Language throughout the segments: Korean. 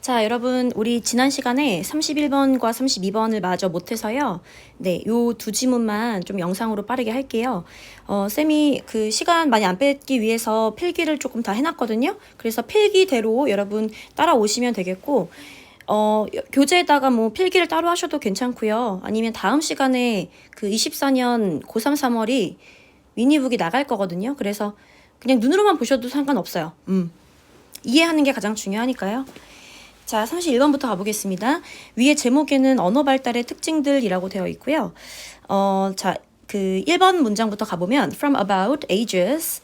자, 여러분, 우리 지난 시간에 31번과 32번을 마저 못해서요. 네, 요 두 지문만 좀 영상으로 빠르게 할게요. 쌤이 그 시간 많이 안 뺏기 위해서 필기를 조금 다 해놨거든요. 그래서 필기대로 여러분 따라오시면 되겠고, 교재에다가 뭐 필기를 따로 하셔도 괜찮고요. 아니면 다음 시간에 그 24년 고3 3월이 미니북이 나갈 거거든요. 그래서 그냥 눈으로만 보셔도 상관없어요. 이해하는 게 가장 중요하니까요. 자, 31번부터 가보겠습니다. 위에 제목에는 언어 발달의 특징들이라고 되어 있고요. 자, 그 1번 문장부터 가보면 from about ages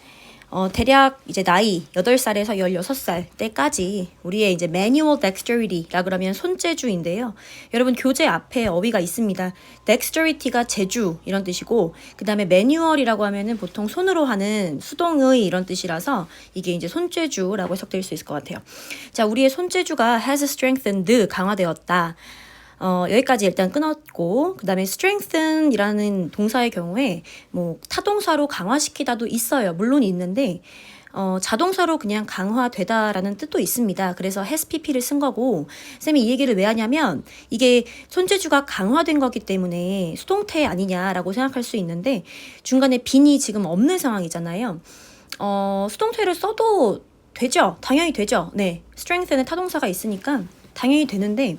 대략 이제 나이 8살에서 16살 때까지 우리의 이제 manual dexterity라 그러면 손재주인데요. 여러분 교재 앞에 어휘가 있습니다. dexterity가 재주 이런 뜻이고 그 다음에 manual이라고 하면은 보통 손으로 하는 수동의 이런 뜻이라서 이게 이제 손재주라고 해석될 수 있을 것 같아요. 자, 우리의 손재주가 has strengthened 강화되었다. 여기까지 일단 끊었고 그 다음에 strengthen이라는 동사의 경우에 뭐 타동사로 강화시키다도 있어요. 물론 있는데 자동사로 그냥 강화되다라는 뜻도 있습니다. 그래서 has pp를 쓴 거고 쌤이 이 얘기를 왜 하냐면 이게 손재주가 강화된 거기 때문에 수동태 아니냐라고 생각할 수 있는데 중간에 빈이 지금 없는 상황이잖아요. 수동태를 써도 되죠. 당연히 되죠. 네, strengthen에 타동사가 있으니까 당연히 되는데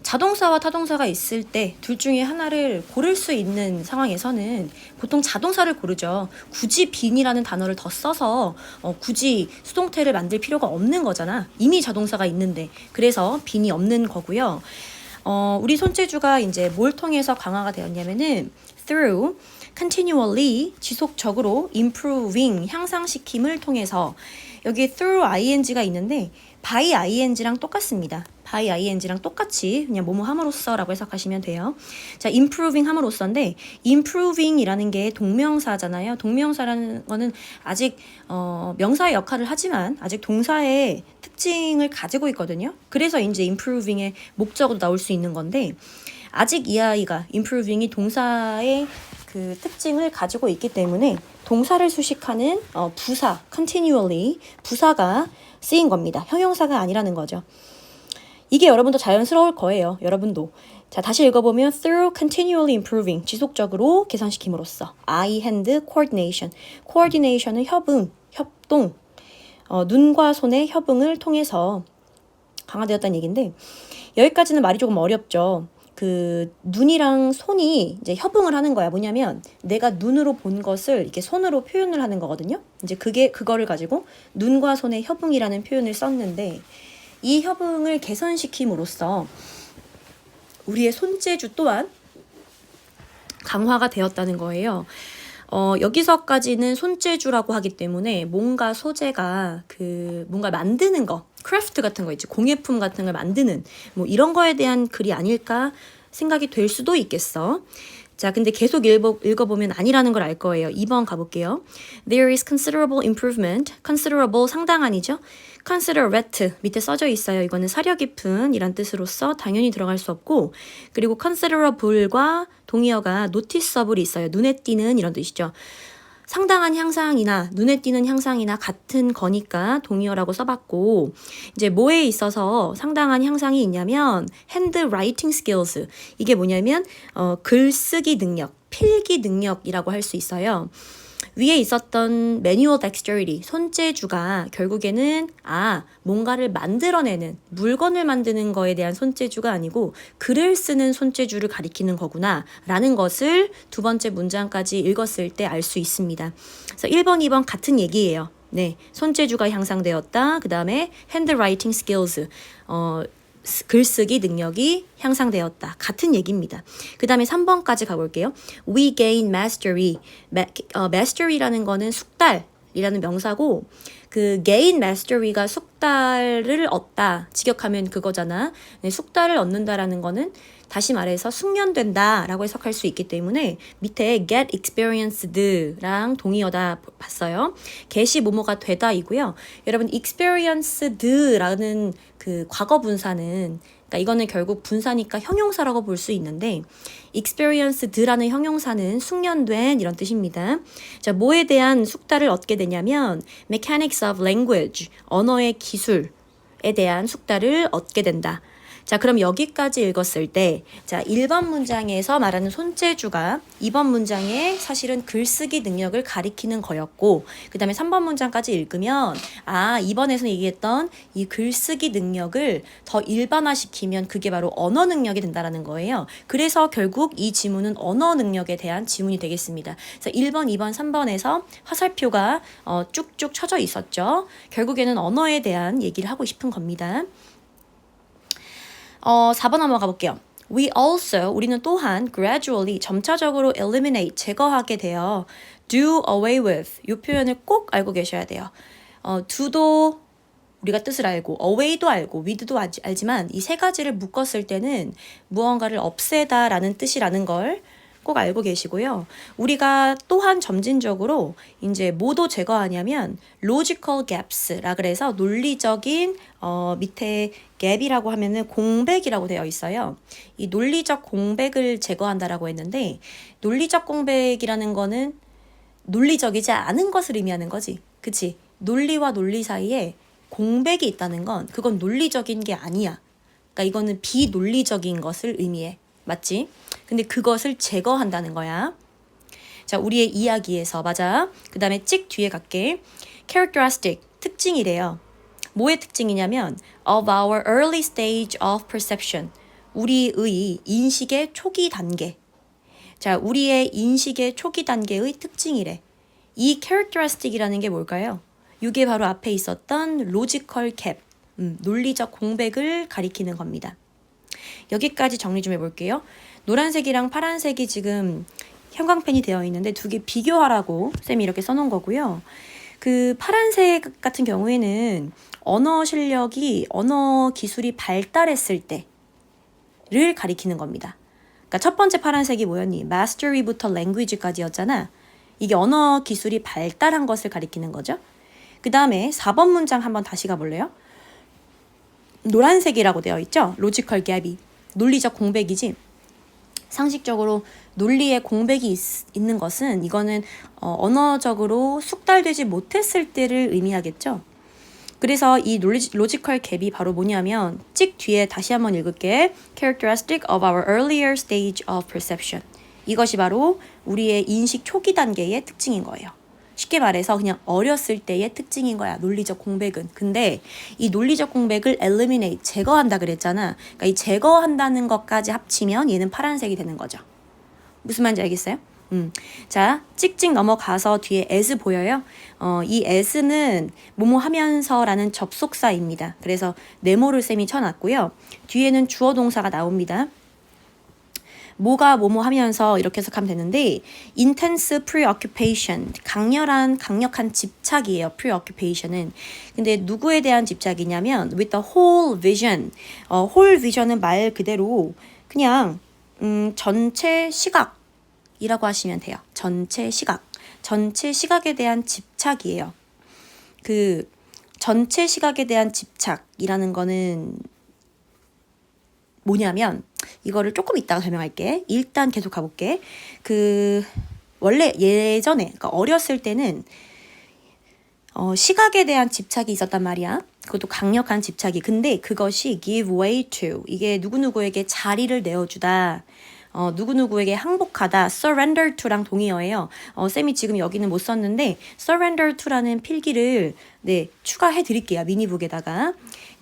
자동사와 타동사가 있을 때 둘 중에 하나를 고를 수 있는 상황에서는 보통 자동사를 고르죠. 굳이 빈이라는 단어를 더 써서 굳이 수동태를 만들 필요가 없는 거잖아. 이미 자동사가 있는데. 그래서 빈이 없는 거고요. 우리 손재주가 이제 뭘 통해서 강화가 되었냐면은 through continually 지속적으로 improving 향상시킴을 통해서 여기 through ing가 있는데 by ing랑 똑같습니다. by ing랑 똑같이 그냥 뭐뭐 함으로써라고 해석하시면 돼요. 자, improving 함으로써인데 improving이라는 게 동명사잖아요. 동명사라는 거는 아직 명사의 역할을 하지만 아직 동사의 특징을 가지고 있거든요. 그래서 이제 improving의 목적으로 나올 수 있는 건데 아직 이 아이가 improving이 동사의 그 특징을 가지고 있기 때문에 동사를 수식하는 부사 continually 부사가 쓰인 겁니다. 형용사가 아니라는 거죠. 이게 여러분도 자연스러울 거예요. 여러분도. 자, 다시 읽어보면 through continually improving 지속적으로 개선시킴으로써 eye-hand coordination coordination은 협응, 협동 눈과 손의 협응을 통해서 강화되었다는 얘기인데 여기까지는 말이 조금 어렵죠. 그 눈이랑 손이 이제 협응을 하는 거야. 뭐냐면 내가 눈으로 본 것을 이렇게 손으로 표현을 하는 거거든요. 이제 그거를 가지고 눈과 손의 협응이라는 표현을 썼는데 이 협응을 개선시킴으로써 우리의 손재주 또한 강화가 되었다는 거예요. 여기서까지는 손재주라고 하기 때문에 뭔가 소재가 뭔가 만드는 거, 크래프트 같은 거 있지, 공예품 같은 걸 만드는 뭐 이런 거에 대한 글이 아닐까 생각이 될 수도 있겠어. 자, 근데 계속 읽어보면 아니라는 걸 알 거예요. 2번 가볼게요. There is considerable improvement. considerable 상당한이죠. considerate 밑에 써져 있어요. 이거는 사려 깊은 이란 뜻으로서 당연히 들어갈 수 없고 그리고 considerable과 동의어가 noticeable이 있어요. 눈에 띄는 이런 뜻이죠. 상당한 향상이나 눈에 띄는 향상이나 같은 거니까 동의어라고 써봤고 이제 뭐에 있어서 상당한 향상이 있냐면 handwriting skills 이게 뭐냐면 글쓰기 능력, 필기 능력이라고 할 수 있어요. 위에 있었던 manual dexterity, 손재주가 결국에는 뭔가를 만들어내는, 물건을 만드는 거에 대한 손재주가 아니고 글을 쓰는 손재주를 가리키는 거구나 라는 것을 두 번째 문장까지 읽었을 때 알 수 있습니다. 그래서 1번, 2번 같은 얘기예요. 네, 손재주가 향상되었다. 그 다음에 handwriting skills, 글쓰기 능력이 향상되었다. 같은 얘기입니다. 그 다음에 3번까지 가볼게요. We gain mastery. mastery라는 거는 숙달이라는 명사고 그 gain mastery가 숙달을 얻다. 직역하면 그거잖아. 네, 숙달을 얻는다라는 거는 다시 말해서 숙련된다라고 해석할 수 있기 때문에 밑에 get experienced랑 동의어다 봤어요. get이 뭐뭐가 되다이고요. 여러분 experienced라는 그 과거 분사는 그러니까 이거는 결국 분사니까 형용사라고 볼 수 있는데 experienced라는 형용사는 숙련된 이런 뜻입니다. 자, 뭐에 대한 숙달을 얻게 되냐면 mechanics of language, 언어의 기술 대한 숙달을 얻게 된다. 자, 그럼 여기까지 읽었을 때, 자, 1번 문장에서 말하는 손재주가 2번 문장에 사실은 글쓰기 능력을 가리키는 거였고, 그 다음에 3번 문장까지 읽으면, 2번에서 얘기했던 이 글쓰기 능력을 더 일반화시키면 그게 바로 언어 능력이 된다라는 거예요. 그래서 결국 이 지문은 언어 능력에 대한 지문이 되겠습니다. 그래서 1번, 2번, 3번에서 화살표가 쭉쭉 쳐져 있었죠. 결국에는 언어에 대한 얘기를 하고 싶은 겁니다. 4번 넘어가 볼게요. We also, 우리는 또한 gradually, 점차적으로 eliminate, 제거하게 되어 do away with, 이 표현을 꼭 알고 계셔야 돼요. do도 우리가 뜻을 알고, away도 알고, with도 알지만 이 세 가지를 묶었을 때는 무언가를 없애다 라는 뜻이라는 걸 꼭 알고 계시고요. 우리가 또한 점진적으로 이제 뭐도 제거하냐면 logical gaps라 그래서 논리적인 밑에 갭이라고 하면은 공백이라고 되어 있어요. 이 논리적 공백을 제거한다라고 했는데 논리적 공백이라는 거는 논리적이지 않은 것을 의미하는 거지. 그치? 논리와 논리 사이에 공백이 있다는 건 그건 논리적인 게 아니야. 그러니까 이거는 비논리적인 것을 의미해. 맞지? 근데 그것을 제거한다는 거야. 자, 우리의 이야기에서 맞아. 그 다음에 찍 뒤에 갈게. characteristic, 특징이래요. 뭐의 특징이냐면 of our early stage of perception, 우리의 인식의 초기 단계. 자, 우리의 인식의 초기 단계의 특징이래. 이 characteristic이라는 게 뭘까요? 이게 바로 앞에 있었던 logical gap, 논리적 공백을 가리키는 겁니다. 여기까지 정리 좀 해볼게요. 노란색이랑 파란색이 지금 형광펜이 되어 있는데 두 개 비교하라고 쌤이 이렇게 써놓은 거고요. 그 파란색 같은 경우에는 언어 실력이, 언어 기술이 발달했을 때를 가리키는 겁니다. 그러니까 첫 번째 파란색이 뭐였니? mastery부터 language까지였잖아. 이게 언어 기술이 발달한 것을 가리키는 거죠. 그 다음에 4번 문장 한번 다시 가볼래요? 노란색이라고 되어 있죠? logical gap이. 논리적 공백이지. 상식적으로 논리에 공백이 있는 것은 이거는 언어적으로 숙달되지 못했을 때를 의미하겠죠. 그래서 이 logical gap이 바로 뭐냐면 찍 뒤에 다시 한번 읽을게. characteristic of our earlier stage of perception. 이것이 바로 우리의 인식 초기 단계의 특징인 거예요. 쉽게 말해서 그냥 어렸을 때의 특징인 거야. 논리적 공백은. 근데 이 논리적 공백을 eliminate, 제거한다 그랬잖아. 그러니까 이 제거한다는 것까지 합치면 얘는 파란색이 되는 거죠. 무슨 말인지 알겠어요? 자, 찍찍 넘어가서 뒤에 as 보여요? 이 as는 뭐뭐 하면서라는 접속사입니다. 그래서 네모를 쌤이 쳐놨고요. 뒤에는 주어 동사가 나옵니다. 뭐가 뭐뭐 하면서 이렇게 해석하면 되는데 intense preoccupation, 강력한 집착이에요. preoccupation은. 근데 누구에 대한 집착이냐면 with the whole vision. whole vision은 말 그대로 그냥 전체 시각이라고 하시면 돼요. 전체 시각에 대한 집착이에요. 그 전체 시각에 대한 집착이라는 거는 뭐냐면 이거를 조금 이따가 설명할게. 일단 계속 가볼게. 원래 예전에, 그러니까 어렸을 때는 시각에 대한 집착이 있었단 말이야. 그것도 강력한 집착이. 근데 그것이 give way to, 이게 누구누구에게 자리를 내어주다. 누구누구에게 항복하다. surrender to랑 동의어예요. 쌤이 지금 여기는 못 썼는데 surrender to라는 필기를 추가해 드릴게요. 미니북에다가.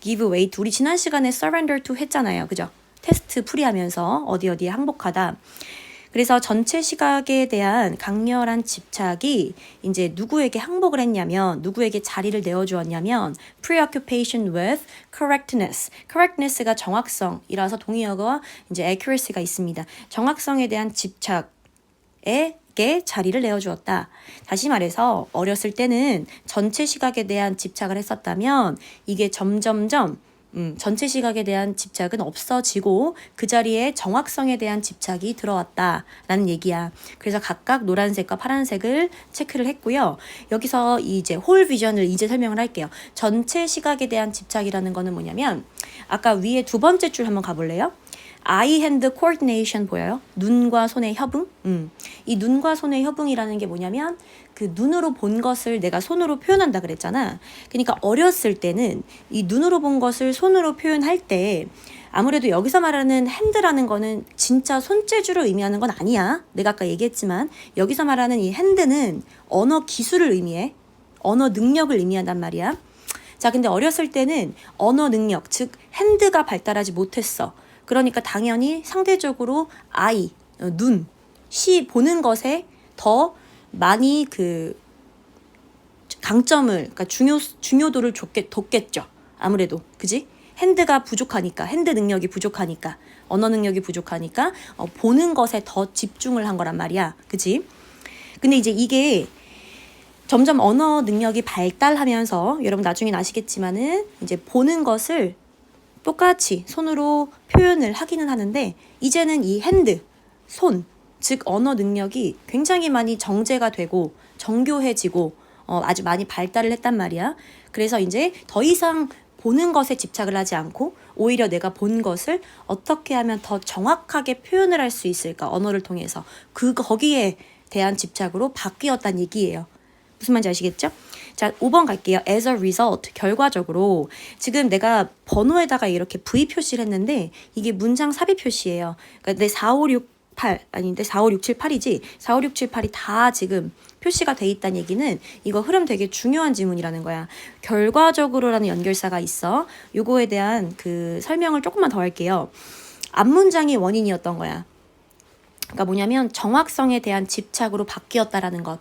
give way to, 우리 지난 시간에 surrender to 했잖아요. 그죠? 테스트 풀이하면서 어디에 항복하다. 그래서 전체 시각에 대한 강렬한 집착이 이제 누구에게 항복을 했냐면, 누구에게 자리를 내어주었냐면 preoccupation with correctness. correctness가 정확성이라서 동의어가 이제 accuracy가 있습니다. 정확성에 대한 집착에 자리를 내어주었다. 다시 말해서 어렸을 때는 전체 시각에 대한 집착을 했었다면 이게 점점점 전체 시각에 대한 집착은 없어지고 그 자리에 정확성에 대한 집착이 들어왔다라는 얘기야. 그래서 각각 노란색과 파란색을 체크를 했고요. 여기서 이제 홀 비전을 이제 설명을 할게요. 전체 시각에 대한 집착이라는 거는 뭐냐면 아까 위에 두 번째 줄 한번 가볼래요? eye hand coordination 보여요? 눈과 손의 협응? 이 눈과 손의 협응이라는 게 뭐냐면 그 눈으로 본 것을 내가 손으로 표현한다 그랬잖아. 그러니까 어렸을 때는 이 눈으로 본 것을 손으로 표현할 때 아무래도 여기서 말하는 핸드라는 거는 진짜 손재주를 의미하는 건 아니야. 내가 아까 얘기했지만 여기서 말하는 이 핸드는 언어 기술을 의미해. 언어 능력을 의미한단 말이야. 자, 근데 어렸을 때는 언어 능력, 즉 핸드가 발달하지 못했어. 그러니까 당연히 상대적으로 아이, 눈, 보는 것에 더 많이 그 강점을, 그러니까 중요도를 뒀겠죠. 아무래도, 그지? 핸드가 부족하니까, 핸드 능력이 부족하니까, 언어 능력이 부족하니까 보는 것에 더 집중을 한 거란 말이야, 그지? 근데 이제 이게 점점 언어 능력이 발달하면서 여러분 나중에 아시겠지만은 이제 보는 것을 똑같이 손으로 표현을 하기는 하는데 이제는 이 핸드, 손, 즉 언어 능력이 굉장히 많이 정제가 되고 정교해지고 아주 많이 발달을 했단 말이야. 그래서 이제 더 이상 보는 것에 집착을 하지 않고 오히려 내가 본 것을 어떻게 하면 더 정확하게 표현을 할 수 있을까 언어를 통해서 거기에 대한 집착으로 바뀌었다는 얘기예요. 무슨 말인지 아시겠죠? 자, 5번 갈게요. As a result, 결과적으로 지금 내가 번호에다가 이렇게 V 표시를 했는데 이게 문장 삽입 표시예요. 그러니까 내 4, 5, 6, 8 아닌데 4, 5, 6, 7, 8이지 4, 5, 6, 7, 8이 다 지금 표시가 돼 있다는 얘기는 이거 흐름 되게 중요한 지문이라는 거야. 결과적으로라는 연결사가 있어. 요거에 대한 그 설명을 조금만 더 할게요. 앞문장이 원인이었던 거야. 그러니까 뭐냐면 정확성에 대한 집착으로 바뀌었다라는 것.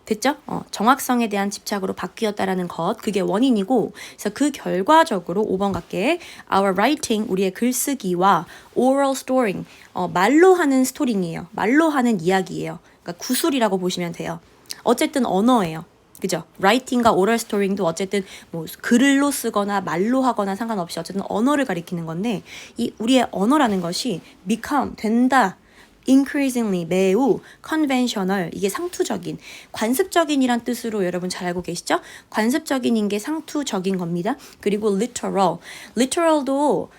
됐죠? 정확성에 대한 집착으로 바뀌었다라는 것, 그게 원인이고, 그래서 그 결과적으로 5번 갈게. Our writing, 우리의 글쓰기와 oral storying, 말로 하는 스토링이에요. 말로 하는 이야기예요. 그러니까 구술이라고 보시면 돼요. 어쨌든 언어예요. 그죠? writing과 oral storying도 어쨌든 뭐 글로 쓰거나 말로 하거나 상관없이 어쨌든 언어를 가리키는 건데, 이 우리의 언어라는 것이 become, 된다. increasingly, 매우 conventional, 이게 상투적인, 관습적인이란 뜻으로 여러분 잘 알고 계시죠? 관습적인인 게 상투적인 겁니다. 그리고 literal, literal도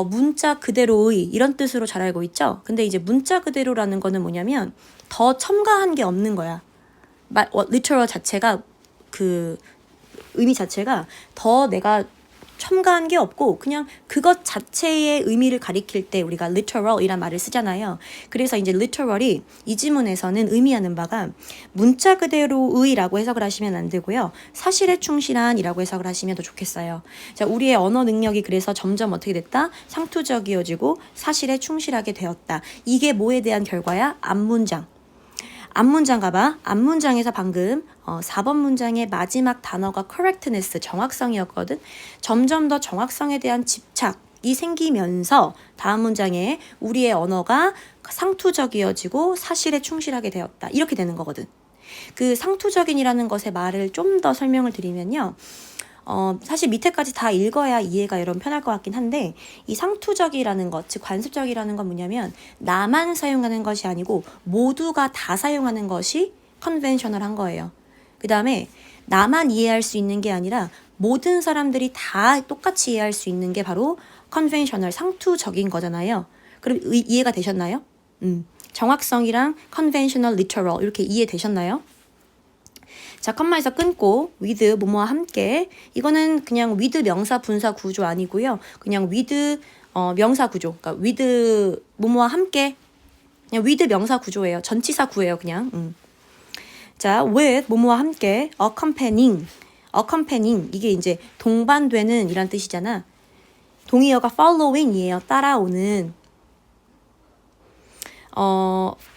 문자 그대로의 이런 뜻으로 잘 알고 있죠? 근데 이제 문자 그대로라는 거는 뭐냐면 더 첨가한 게 없는 거야. literal 자체가 그 의미 자체가 더 내가 첨가한 게 없고 그냥 그것 자체의 의미를 가리킬 때 우리가 literal 이란 말을 쓰잖아요. 그래서 이제 literal이 이 지문에서는 의미하는 바가 문자 그대로의 라고 해석을 하시면 안 되고요. 사실에 충실한 이라고 해석을 하시면 더 좋겠어요. 자, 우리의 언어 능력이 그래서 점점 어떻게 됐다? 상투적이어지고 사실에 충실하게 되었다. 이게 뭐에 대한 결과야? 앞문장. 앞문장 가봐. 앞문장에서 방금 4번 문장의 마지막 단어가 correctness, 정확성이었거든. 점점 더 정확성에 대한 집착이 생기면서 다음 문장에 우리의 언어가 상투적이어지고 사실에 충실하게 되었다. 이렇게 되는 거거든. 그 상투적인이라는 것의 말을 좀 더 설명을 드리면요. 사실 밑에까지 다 읽어야 이해가 여러분 편할 것 같긴 한데 이 상투적이라는 것, 즉 관습적이라는 건 뭐냐면 나만 사용하는 것이 아니고 모두가 다 사용하는 것이 컨벤셔널한 거예요. 그 다음에 나만 이해할 수 있는 게 아니라 모든 사람들이 다 똑같이 이해할 수 있는 게 바로 컨벤셔널, 상투적인 거잖아요. 그럼 이해가 되셨나요? 정확성이랑 컨벤셔널, 리터럴 이렇게 이해되셨나요? 자, 컴마에서 끊고 with 뭐뭐와 함께, 이거는 그냥 with 명사 분사 구조 아니고요. 그냥 with 명사 구조. 그러니까 with 뭐뭐와 함께, 그냥 with 명사 구조예요. 전치사 구예요, 그냥. 자, with 뭐뭐와 함께 accompanying 이게 이제 동반되는 이란 뜻이잖아. 동의어가 following이에요. 따라오는.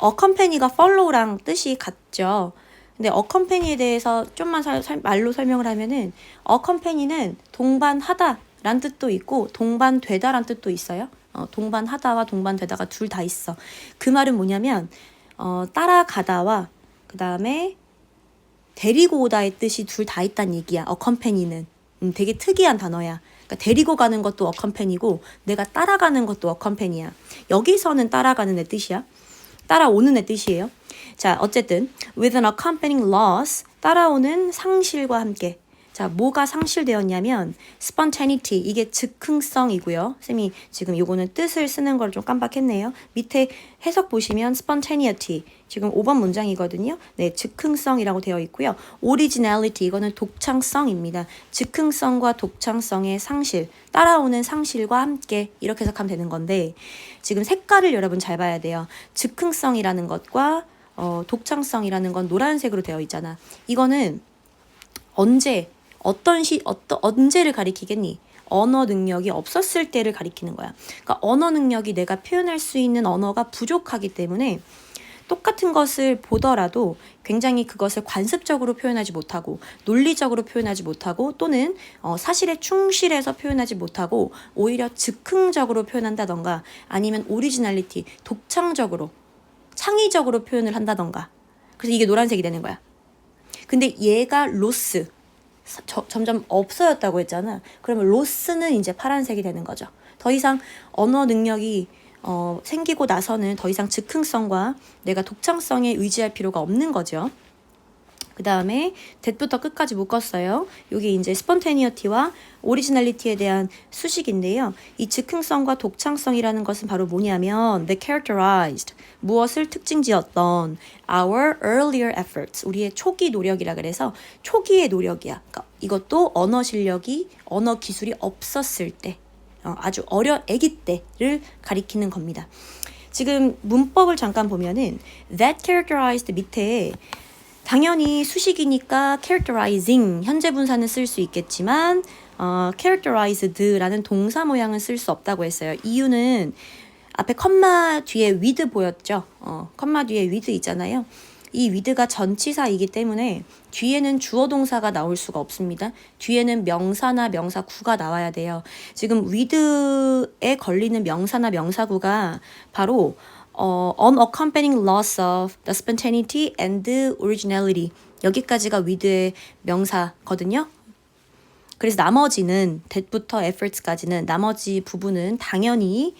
accompany가 follow랑 뜻이 같죠. 근데 accompany에 대해서 좀만 말로 설명을 하면은 accompany는 동반하다 란 뜻도 있고 동반되다 란 뜻도 있어요. 동반하다와 동반되다가 둘 다 있어. 그 말은 뭐냐면 따라가다와 그 다음에 데리고 오다의 뜻이 둘 다 있다는 얘기야. accompany는 되게 특이한 단어야. 그러니까 데리고 가는 것도 accompany고 내가 따라가는 것도 accompany야. 여기서는 따라가는 애 뜻이야. 따라오는 애 뜻이에요. 자, 어쨌든 with an accompanying loss, 따라오는 상실과 함께. 자, 뭐가 상실되었냐면 spontaneity, 이게 즉흥성이고요. 쌤이 지금 요거는 뜻을 쓰는 걸 좀 깜빡했네요. 밑에 해석 보시면 spontaneity, 지금 5번 문장이거든요. 네, 즉흥성이라고 되어 있고요. originality, 이거는 독창성입니다. 즉흥성과 독창성의 상실, 따라오는 상실과 함께 이렇게 해석하면 되는 건데, 지금 색깔을 여러분 잘 봐야 돼요. 즉흥성이라는 것과 독창성이라는 건 노란색으로 되어 있잖아. 이거는 언제를 가리키겠니? 언어 능력이 없었을 때를 가리키는 거야. 그러니까 언어 능력이 내가 표현할 수 있는 언어가 부족하기 때문에 똑같은 것을 보더라도 굉장히 그것을 관습적으로 표현하지 못하고 논리적으로 표현하지 못하고 또는 사실에 충실해서 표현하지 못하고 오히려 즉흥적으로 표현한다던가 아니면 오리지널리티, 독창적으로 창의적으로 표현을 한다던가. 그래서 이게 노란색이 되는 거야. 근데 얘가 로스, 점점 없어졌다고 했잖아. 그러면 로스는 이제 파란색이 되는 거죠. 더 이상 언어 능력이 생기고 나서는 더 이상 즉흥성과 내가 독창성에 의지할 필요가 없는 거죠. 그 다음에 that부터 끝까지 묶었어요. 이게 이제 spontaneity와 originality에 대한 수식인데요. 이 즉흥성과 독창성이라는 것은 바로 뭐냐면 they characterized, 무엇을 특징지었던 our earlier efforts, 우리의 초기 노력이라 그래서 초기의 노력이야. 그러니까 이것도 언어 실력이, 언어 기술이 없었을 때, 아주 아기 때를 가리키는 겁니다. 지금 문법을 잠깐 보면은 that characterized 밑에 당연히 수식이니까 characterizing, 현재 분사는 쓸 수 있겠지만 characterized라는 동사 모양은 쓸 수 없다고 했어요. 이유는 앞에 컴마 뒤에 with 보였죠? 컴마 뒤에 with 있잖아요. 이 with가 전치사이기 때문에 뒤에는 주어 동사가 나올 수가 없습니다. 뒤에는 명사나 명사구가 나와야 돼요. 지금 with에 걸리는 명사나 명사구가 바로 unaccompanying loss of the spontaneity and originality, 여기까지가 with의 명사거든요. 그래서 나머지는 that부터 efforts까지는 나머지 부분은 당연히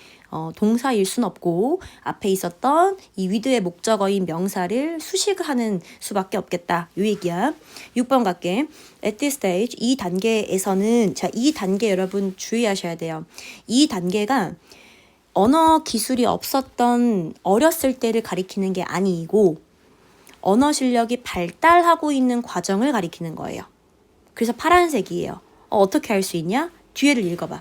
동사일 순 없고 앞에 있었던 이 with의 목적어인 명사를 수식하는 수밖에 없겠다, 이 얘기야. 6번 갈게. At this stage, 이 단계에서는, 자, 이 단계 여러분 주의하셔야 돼요. 이 단계가 언어 기술이 없었던 어렸을 때를 가리키는 게 아니고 언어 실력이 발달하고 있는 과정을 가리키는 거예요. 그래서 파란색이에요. 어떻게 할 수 있냐? 뒤에를 읽어봐.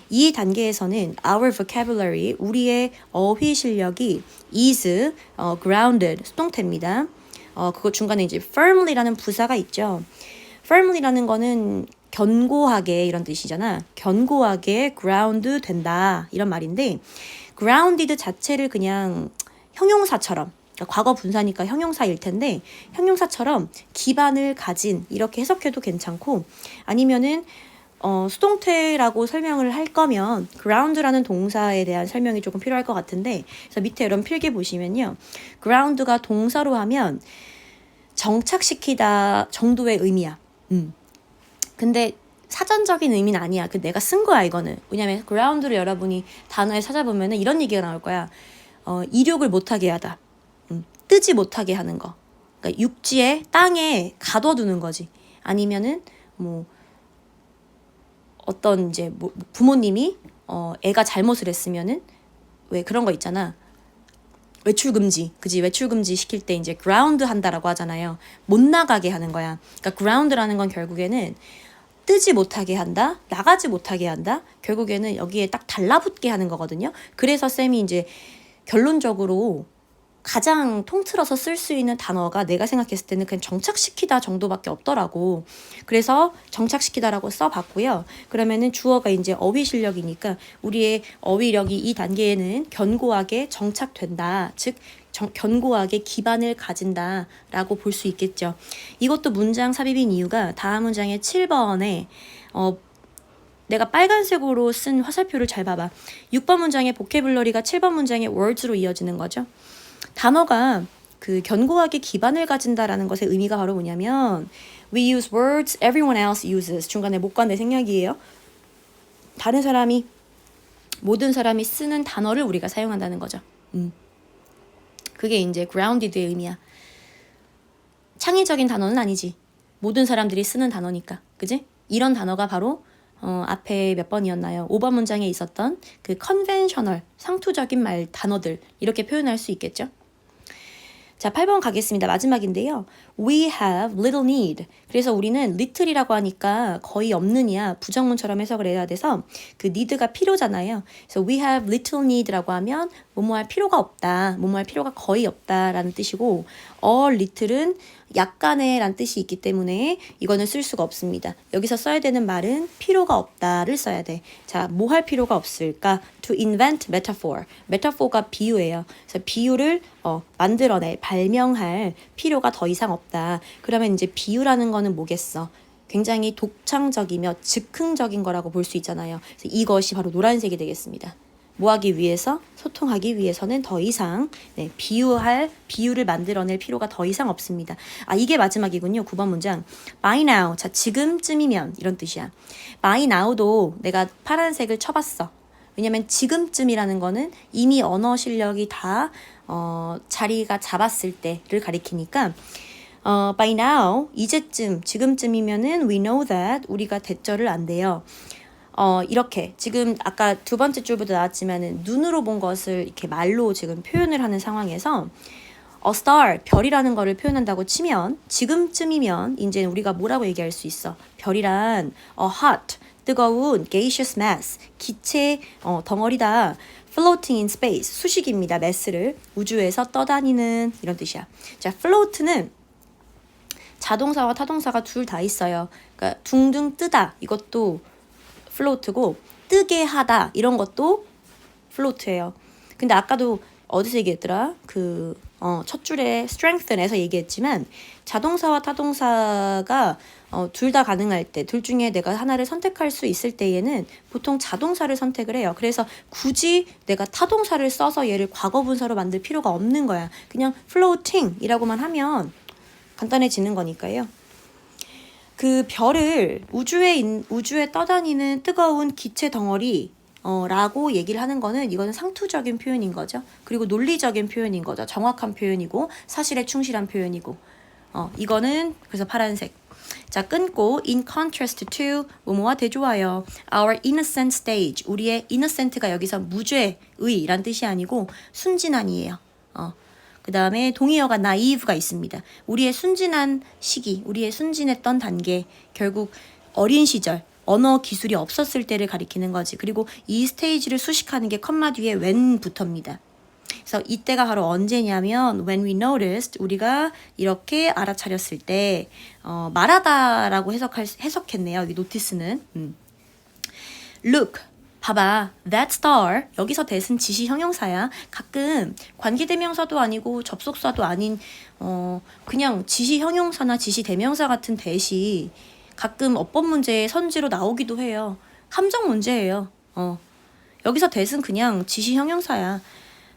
이 단계에서는 our vocabulary, 우리의 어휘 실력이 is grounded, 수동태입니다. 그거 중간에 이제 firmly라는 부사가 있죠. firmly라는 거는 견고하게 이런 뜻이잖아. 견고하게 ground 된다 이런 말인데, grounded 자체를 그냥 형용사처럼, 그러니까 과거 분사니까 형용사일 텐데 형용사처럼 기반을 가진 이렇게 해석해도 괜찮고, 아니면은 수동태라고 설명을 할 거면 ground라는 동사에 대한 설명이 조금 필요할 것 같은데, 그래서 밑에 이런 필기 보시면요, ground가 동사로 하면 정착시키다 정도의 의미야. 근데 사전적인 의미는 아니야. 내가 쓴 거야, 이거는. 왜냐면 ground를 여러분이 단어에 찾아보면은 이런 얘기가 나올 거야. 이륙을 못하게 하다. 뜨지 못하게 하는 거. 그러니까 육지에, 땅에 가둬두는 거지. 아니면은 뭐 어떤 이제 부모님이 애가 잘못을 했으면은 왜 그런 거 있잖아. 외출 금지, 그지? 외출 금지 시킬 때 이제 ground 한다라고 하잖아요. 못 나가게 하는 거야. 그러니까 ground라는 건 결국에는 뜨지 못하게 한다, 나가지 못하게 한다. 결국에는 여기에 딱 달라붙게 하는 거거든요. 그래서 쌤이 이제 결론적으로 가장 통틀어서 쓸 수 있는 단어가 내가 생각했을 때는 그냥 정착시키다 정도밖에 없더라고. 그래서 정착시키다라고 써봤고요. 그러면은 주어가 이제 어휘 실력이니까 우리의 어휘력이 이 단계에는 견고하게 정착된다. 즉 견고하게 기반을 가진다라고 볼 수 있겠죠. 이것도 문장 삽입인 이유가 다음 문장의 7번에 내가 빨간색으로 쓴 화살표를 잘 봐봐. 6번 문장의 보캐블러리가 7번 문장의 words로 이어지는 거죠. 단어가 그 견고하게 기반을 가진다라는 것의 의미가 바로 뭐냐면 we use words everyone else uses. 중간에 못과 내 생략이에요. 모든 사람이 쓰는 단어를 우리가 사용한다는 거죠. 그게 이제 grounded의 의미야. 창의적인 단어는 아니지. 모든 사람들이 쓰는 단어니까. 그지? 이런 단어가 바로 앞에 몇 번이었나요? 5번 문장에 있었던 그 conventional, 상투적인 말 단어들 이렇게 표현할 수 있겠죠? 자, 8번 가겠습니다. 마지막인데요. We have little need. 그래서 우리는 little이라고 하니까 거의 없느냐 부정문처럼 해석을 해야 돼서 그 need가 필요잖아요. 그래서 we have little need라고 하면 뭐뭐 할 필요가 없다. 뭐뭐 할 필요가 거의 없다라는 뜻이고 a little은 약간의 란 뜻이 있기 때문에 이거는 쓸 수가 없습니다. 여기서 써야 되는 말은 필요가 없다를 써야 돼. 자, 뭐 할 필요가 없을까? To invent metaphor. metaphor가 비유예요. 그래서 비유를 만들어낼, 발명할 필요가 더 이상 없다. 그러면 이제 비유라는 거는 뭐겠어? 굉장히 독창적이며 즉흥적인 거라고 볼 수 있잖아요. 그래서 이것이 바로 노란색이 되겠습니다. 뭐 하기 위해서? 소통하기 위해서는 더 이상 비유를 만들어낼 필요가 더 이상 없습니다. 아, 이게 마지막이군요. 9번 문장. By now. 자, 지금쯤이면 이런 뜻이야. By now도 내가 파란색을 쳐봤어. 왜냐면 지금쯤이라는 거는 이미 언어 실력이 다 자리가 잡았을 때를 가리키니까 by now, 이제쯤, 지금쯤이면은 we know that 우리가 대절을 안 돼요. 이렇게 지금 아까 두 번째 줄부터 나왔지만은 눈으로 본 것을 이렇게 말로 지금 표현을 하는 상황에서 a star, 별이라는 거를 표현한다고 치면 지금쯤이면 이제 우리가 뭐라고 얘기할 수 있어? 별이란 a hot, 뜨거운 gaseous mass, 기체 덩어리다. floating in space, 수식입니다. mass를 우주에서 떠다니는 이런 뜻이야. 자, float는 자동사와 타동사가 둘 다 있어요. 그러니까 둥둥 뜨다 이것도 float고 뜨게 하다 이런 것도 float예요. 근데 아까도 어디서 얘기했더라? 첫 줄에 strengthen에서 얘기했지만 자동사와 타동사가 둘 다 가능할 때, 둘 중에 내가 하나를 선택할 수 있을 때에는 보통 자동사를 선택을 해요. 그래서 굳이 내가 타동사를 써서 얘를 과거분사로 만들 필요가 없는 거야. 그냥 floating이라고만 하면 간단해지는 거니까요. 그 별을 우주에 떠다니는 뜨거운 기체 덩어리 라고 얘기를 하는 거는 이거는 상투적인 표현인 거죠. 그리고 논리적인 표현인 거죠. 정확한 표현이고 사실에 충실한 표현이고 이거는 그래서 파란색. 자, 끊고 in contrast to 뭐뭐와 대조하여 our innocent stage 우리의 innocent가 여기서 무죄의란 뜻이 아니고 순진한이에요. 그 다음에 동의어가 naive가 있습니다. 우리의 순진한 시기, 우리의 순진했던 단계, 결국 어린 시절, 언어 기술이 없었을 때를 가리키는 거지. 그리고 이 스테이지를 수식하는 게 컴마 뒤에 when부터입니다. 그래서 이때가 바로 언제냐면 when we noticed, 우리가 이렇게 알아차렸을 때 말하다라고 해석했네요. 여기 노티스는. Look. 봐봐, that star, 여기서 that은 지시 형용사야. 가끔 관계대명사도 아니고 접속사도 아닌 그냥 지시 형용사나 지시 대명사 같은 that이 가끔 어법 문제에 선지로 나오기도 해요. 함정 문제예요. 여기서 that은 그냥 지시 형용사야.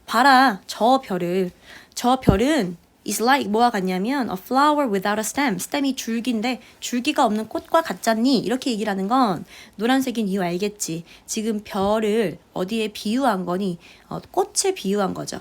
봐라, 저 별은 is like 뭐와 같냐면 a flower without a stem. stem이 줄기인데 줄기가 없는 꽃과 같잖니? 이렇게 얘기를 하는 건 노란색인 이유 알겠지? 지금 별을 어디에 비유한 거니? 꽃에 비유한 거죠.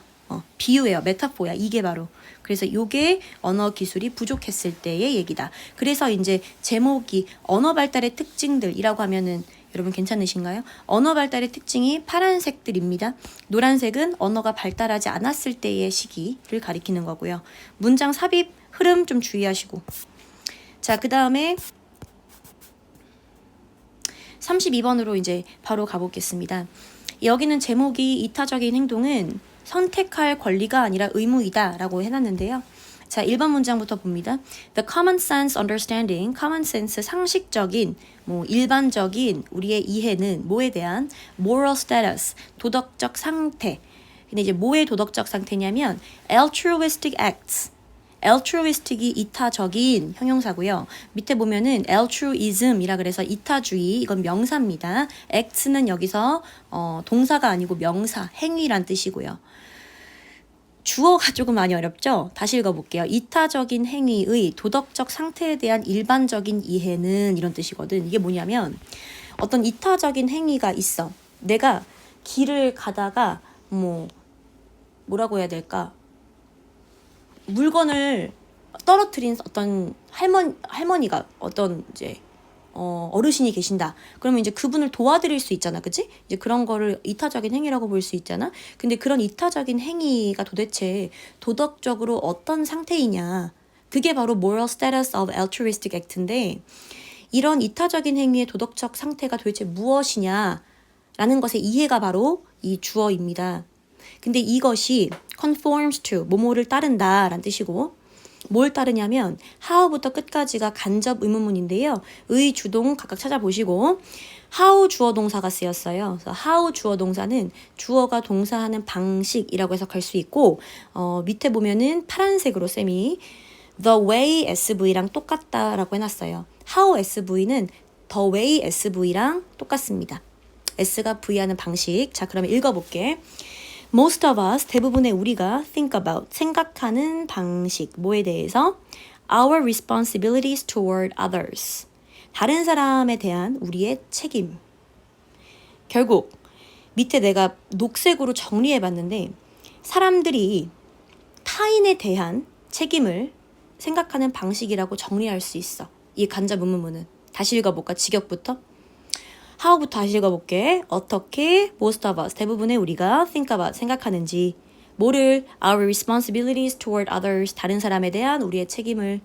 비유예요. 메타포야. 이게 바로. 그래서 요게 언어 기술이 부족했을 때의 얘기다. 그래서 이제 제목이 언어 발달의 특징들이라고 하면은 여러분 괜찮으신가요? 언어 발달의 특징이 파란색들입니다. 노란색은 언어가 발달하지 않았을 때의 시기를 가리키는 거고요. 문장 삽입 흐름 좀 주의하시고. 자, 그 다음에 32번으로 이제 바로 가보겠습니다. 여기는 제목이 이타적인 행동은 선택할 권리가 아니라 의무이다 라고 해놨는데요. 자, 1번 문장부터 봅니다. The common sense understanding, common sense 상식적인, 일반적인 우리의 이해는 뭐에 대한 moral status, 도덕적 상태. 근데 이제 뭐의 도덕적 상태냐면 altruistic acts. altruistic이 이타적인 형용사고요. 밑에 보면은 altruism이라 그래서 이타주의, 이건 명사입니다. acts는 여기서 동사가 아니고 명사, 행위란 뜻이고요. 주어가 조금 많이 어렵죠? 다시 읽어볼게요. 이타적인 행위의 도덕적 상태에 대한 일반적인 이해는 이런 뜻이거든. 이게 뭐냐면 어떤 이타적인 행위가 있어. 내가 길을 가다가 뭐라고 해야 될까? 물건을 떨어뜨린 어떤 할머니가 어떤 이제 어르신이 계신다. 그러면 이제 그분을 도와드릴 수 있잖아. 그치? 이제 그런 거를 이타적인 행위라고 볼 수 있잖아. 근데 그런 이타적인 행위가 도대체 도덕적으로 어떤 상태이냐. 그게 바로 moral status of altruistic act인데 이런 이타적인 행위의 도덕적 상태가 도대체 무엇이냐 라는 것의 이해가 바로 이 주어입니다. 근데 이것이 conforms to, 뭐뭐를 따른다 라는 뜻이고 뭘 따르냐면 how부터 끝까지가 간접 의문문인데요. 의, 주동 각각 찾아보시고 how 주어 동사가 쓰였어요. 그래서 how 주어 동사는 주어가 동사하는 방식이라고 해석할 수 있고 밑에 보면은 파란색으로 쌤이 the way SV랑 똑같다라고 해놨어요. how SV는 the way SV랑 똑같습니다. S가 V하는 방식. 자, 그러면 읽어볼게. Most of us, 대부분의 우리가 think about, 생각하는 방식. 뭐에 대해서? Our responsibilities toward others. 다른 사람에 대한 우리의 책임. 결국 밑에 내가 녹색으로 정리해봤는데 사람들이 타인에 대한 책임을 생각하는 방식이라고 정리할 수 있어. 이 간접 의문문은. 다시 읽어볼까? 직역부터. how부터 다시 읽어볼게. 어떻게 most of us, 대부분의 우리가 think about, 생각하는지. 뭐를? Our responsibilities toward others, 다른 사람에 대한 우리의 책임을.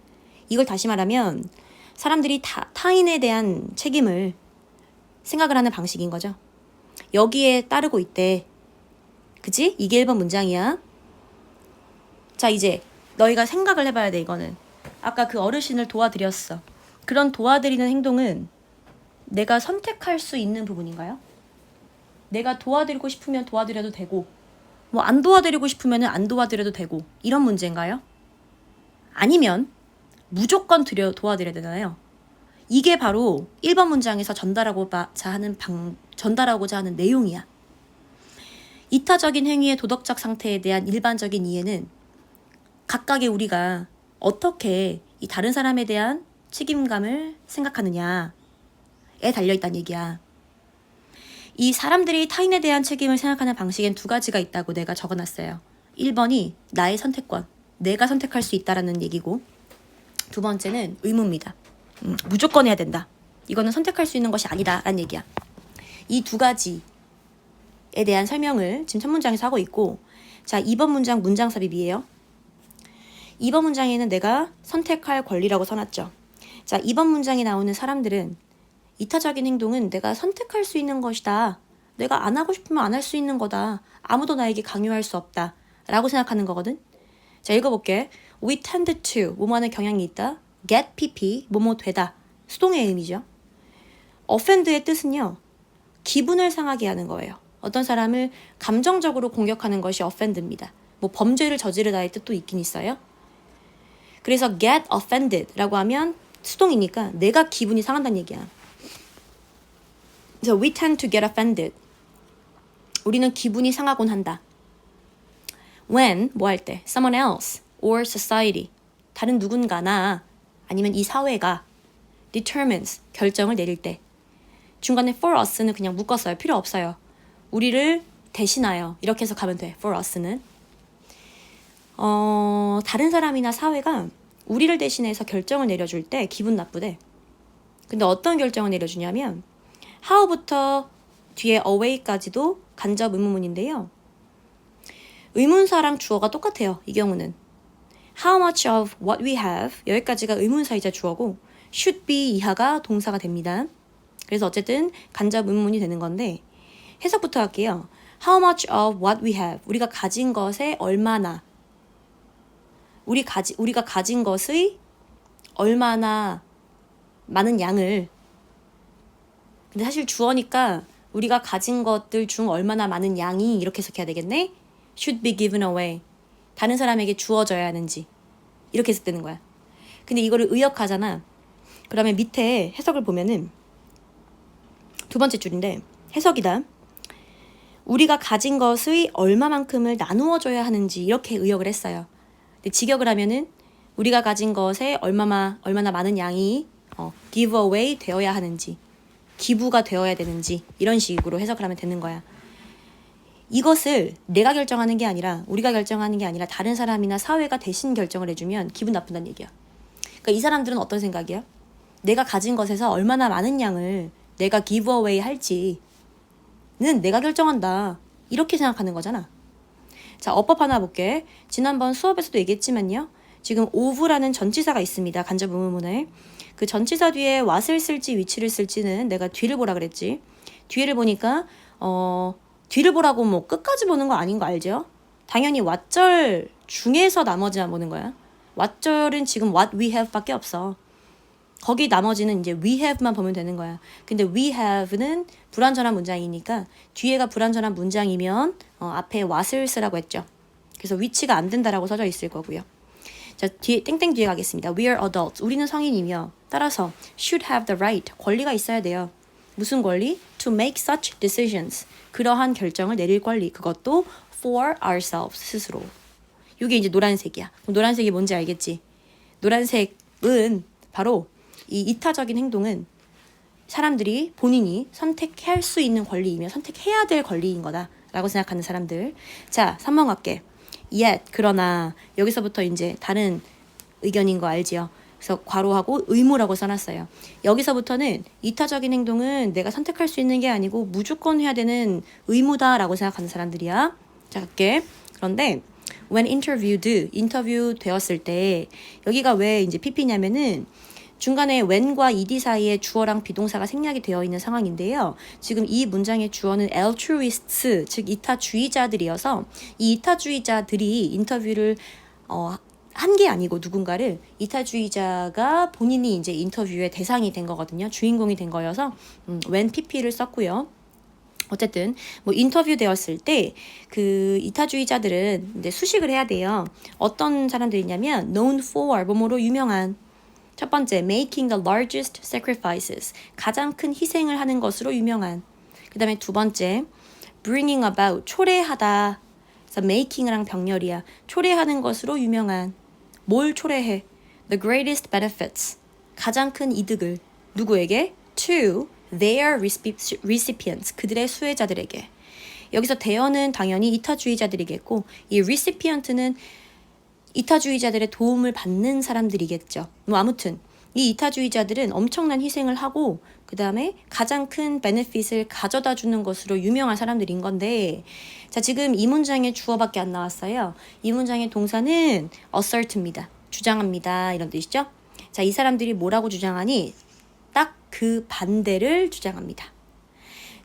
이걸 다시 말하면 사람들이 타인에 대한 책임을 생각을 하는 방식인 거죠. 여기에 따르고 있대. 그치? 이게 1번 문장이야. 자, 이제 너희가 생각을 해봐야 돼, 이거는. 아까 그 어르신을 도와드렸어. 그런 도와드리는 행동은 내가 선택할 수 있는 부분인가요? 내가 도와드리고 싶으면 도와드려도 되고 뭐 안 도와드리고 싶으면 안 도와드려도 되고 이런 문제인가요? 아니면 무조건 도와드려야 되나요? 이게 바로 1번 문장에서 전달하고자 하는 내용이야. 이타적인 행위의 도덕적 상태에 대한 일반적인 이해는 각각의 우리가 어떻게 이 다른 사람에 대한 책임감을 생각하느냐에 달려있다는 얘기야. 이 사람들이 타인에 대한 책임을 생각하는 방식엔 2가지가 있다고 내가 적어놨어요. 1번이 나의 선택권, 내가 선택할 수 있다라는 얘기고 2번째는 의무입니다. 무조건 해야 된다. 이거는 선택할 수 있는 것이 아니다 라는 얘기야. 이 2가지에 대한 설명을 지금 첫 문장에서 하고 있고 자 2번 문장 문장 삽입이에요. 2번 문장에는 내가 선택할 권리라고 써놨죠. 자 2번 문장에 나오는 사람들은 이타적인 행동은 내가 선택할 수 있는 것이다. 내가 안 하고 싶으면 안 할 수 있는 거다. 아무도 나에게 강요할 수 없다. 라고 생각하는 거거든. 자 읽어볼게. We tend to, 뭐뭐 하는 경향이 있다. get pp, 뭐뭐 되다. 수동의 의미죠. offend의 뜻은요. 기분을 상하게 하는 거예요. 어떤 사람을 감정적으로 공격하는 것이 offend입니다. 뭐 범죄를 저지르다의 뜻도 있긴 있어요. 그래서 get offended 라고 하면 수동이니까 내가 기분이 상한다는 얘기야. 그래서 we tend to get offended. 우리는 기분이 상하곤 한다. When, 뭐 할 때? Someone else or society. 다른 누군가나 아니면 이 사회가 determines, 결정을 내릴 때. 중간에 for us는 그냥 묶었어요. 필요 없어요. 우리를 대신하여. 이렇게 해서 가면 돼. for us는. 다른 사람이나 사회가 우리를 대신해서 결정을 내려줄 때 기분 나쁘대. 근데 어떤 결정을 내려주냐면 how부터 뒤에 away까지도 간접 의문문인데요. 의문사랑 주어가 똑같아요. 이 경우는. How much of what we have 여기까지가 의문사이자 주어고 should be 이하가 동사가 됩니다. 그래서 어쨌든 간접 의문문이 되는 건데 해석부터 할게요. How much of what we have 우리가 가진 것에 얼마나 우리가 가진 것의 얼마나 많은 양을 근데 사실 주어니까 우리가 가진 것들 중 얼마나 많은 양이 이렇게 해석해야 되겠네? should be given away. 다른 사람에게 주어져야 하는지. 이렇게 해석되는 거야. 근데 이거를 의역하잖아. 그러면 밑에 해석을 보면은 2번째 줄인데 해석이다. 우리가 가진 것의 얼마만큼을 나누어줘야 하는지 이렇게 의역을 했어요. 근데 직역을 하면은 우리가 가진 것에 얼마나 많은 양이 give away 되어야 하는지 기부가 되어야 되는지 이런 식으로 해석을 하면 되는 거야. 이것을 내가 결정하는 게 아니라 우리가 결정하는 게 아니라 다른 사람이나 사회가 대신 결정을 해주면 기분 나쁜다는 얘기야. 그러니까 이 사람들은 어떤 생각이야? 내가 가진 것에서 얼마나 많은 양을 내가 give away 할지는 내가 결정한다. 이렇게 생각하는 거잖아. 자, 어법 하나 볼게. 지난번 수업에서도 얘기했지만요. 지금 of라는 전치사가 있습니다. 간접 의문문에. 그 전치사 뒤에 what을 쓸지 위치를 쓸지는 내가 뒤를 보라 그랬지. 뒤를 보니까 뒤를 보라고 뭐 끝까지 보는 거 아닌 거 알죠? 당연히 what절 중에서 나머지만 보는 거야. what절은 지금 what we have 밖에 없어. 거기 나머지는 이제 we have만 보면 되는 거야. 근데 we have는 불완전한 문장이니까 뒤에가 불완전한 문장이면 앞에 what을 쓰라고 했죠. 그래서 위치가 안 된다라고 써져 있을 거고요. 자, 뒤에 땡땡 뒤에 가겠습니다. We are adults. 우리는 성인이며 따라서 should have the right. 권리가 있어야 돼요. 무슨 권리? To make such decisions. 그러한 결정을 내릴 권리. 그것도 for ourselves. 스스로. 이게 이제 노란색이야. 그럼 노란색이 뭔지 알겠지? 노란색은 바로 이 이타적인 행동은 사람들이 본인이 선택할 수 있는 권리이며 선택해야 될 권리인 거다라고 생각하는 사람들. 자, 3번 갈게. yet, 그러나 여기서부터 이제 다른 의견인 거 알지요? 그래서 괄호하고 의무라고 써놨어요. 여기서부터는 이타적인 행동은 내가 선택할 수 있는 게 아니고 무조건 해야 되는 의무다라고 생각하는 사람들이야. 자, 갈게. 그런데 when interviewed, 인터뷰 되었을 때 여기가 왜 이제 PP냐면은 중간에 when과 ed 사이에 주어랑 비동사가 생략이 되어 있는 상황인데요. 지금 이 문장의 주어는 altruists, 즉 이타주의자들이어서 이 이타주의자들이 인터뷰를 한 게 아니고 누군가를 이타주의자가 본인이 이제 인터뷰의 대상이 된 거거든요. 주인공이 된 거여서 when pp를 썼고요. 어쨌든 뭐 인터뷰 되었을 때 그 이타주의자들은 이제 수식을 해야 돼요. 어떤 사람들이냐면 known for 뭐뭐로 유명한. 첫 번째, making the largest sacrifices. 가장 큰 희생을 하는 것으로 유명한. 그 다음에 두 번째, bringing about. 초래하다. 그래서 making이랑 병렬이야. 초래하는 것으로 유명한. 뭘 초래해? The greatest benefits. 가장 큰 이득을. 누구에게? To their recipients. 그들의 수혜자들에게. 여기서 대여는 당연히 이타주의자들이겠고 이 recipient는 이타주의자들의 도움을 받는 사람들이겠죠. 뭐 아무튼 이 이타주의자들은 엄청난 희생을 하고 그 다음에 가장 큰 베네핏을 가져다 주는 것으로 유명한 사람들인 건데 자 지금 이 문장에 주어밖에 안 나왔어요. 이 문장의 동사는 assert입니다. 주장합니다. 이런 뜻이죠. 자, 이 사람들이 뭐라고 주장하니? 딱 그 반대를 주장합니다.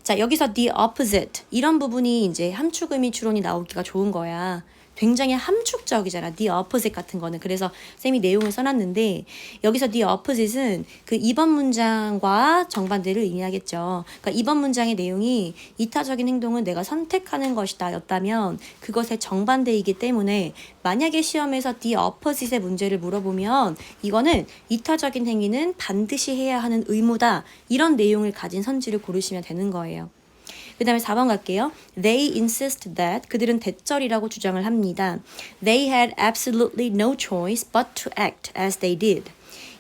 자, 여기서 the opposite 이런 부분이 이제 함축의미 추론이 나오기가 좋은 거야. 굉장히 함축적이잖아. the opposite 같은 거는. 그래서 쌤이 내용을 써놨는데 여기서 the opposite은 그 2번 문장과 정반대를 의미하겠죠. 그러니까 2번 문장의 내용이 이타적인 행동은 내가 선택하는 것이다 였다면 그것의 정반대이기 때문에 만약에 시험에서 the opposite의 문제를 물어보면 이거는 이타적인 행위는 반드시 해야 하는 의무다. 이런 내용을 가진 선지를 고르시면 되는 거예요. 그 다음에 4번 갈게요. They insist that 그들은 대절이라고 주장을 합니다. They had absolutely no choice but to act as they did.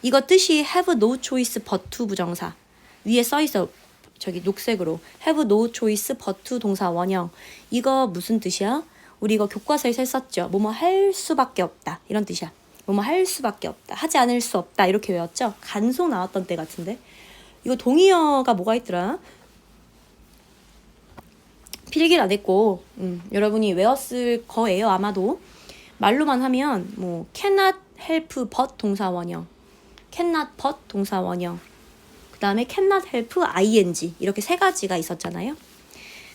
이거 뜻이 have no choice but to 부정사. 위에 써있어. 저기 녹색으로. have no choice but to 동사 원형. 이거 무슨 뜻이야? 우리 이거 교과서에서 썼죠. 뭐뭐 할 수밖에 없다. 이런 뜻이야. 뭐뭐 할 수밖에 없다. 하지 않을 수 없다. 이렇게 외웠죠. 간소 나왔던 때 같은데. 이거 동의어가 뭐가 있더라? 필기를 안 했고 여러분이 외웠을 거예요. 아마도 말로만 하면 뭐 cannot help but 동사 원형, cannot but 동사 원형, 그 다음에 cannot help ing 이렇게 세 가지가 있었잖아요.